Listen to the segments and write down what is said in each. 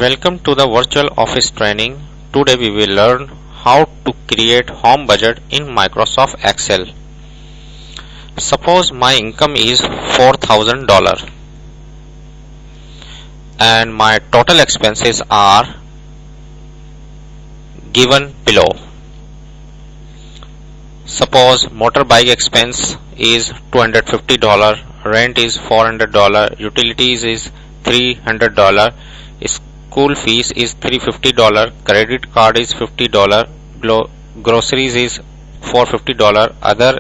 Welcome to the virtual office training. Today we will learn how to create home budget in Microsoft Excel. Suppose my income is $4,000 and my total expenses are given below. Suppose motorbike expense is $250, rent is $400, utilities is $300, school fees is $350, credit card is $50, groceries is $450, other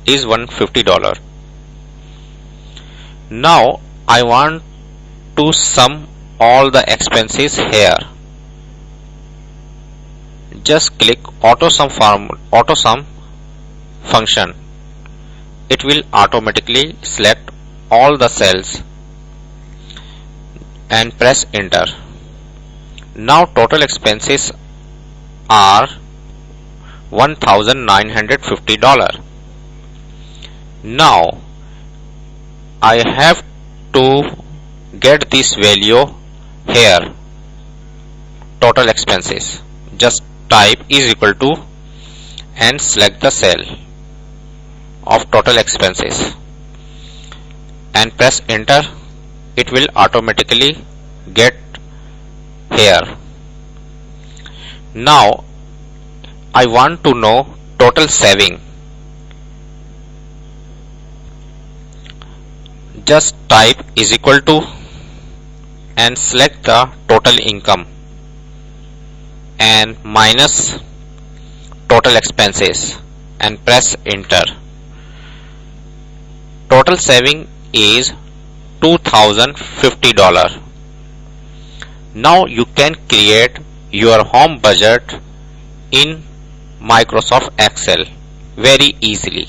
is $150. Now I want to sum all the expenses here. Just click auto sum function. It will automatically select all the cells and press enter. Now total expenses are $1,950. Now I have to get this value here, total expenses. Just type is equal to and select the cell of total expenses and press enter. It will automatically get here. Now I want to know total saving. Just type is equal to and select the total income and minus total expenses and press enter. Total saving is $2,050. Now you can create your home budget in Microsoft Excel very easily.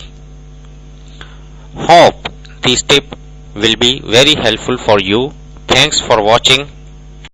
Hope this tip will be very helpful for you. Thanks for watching.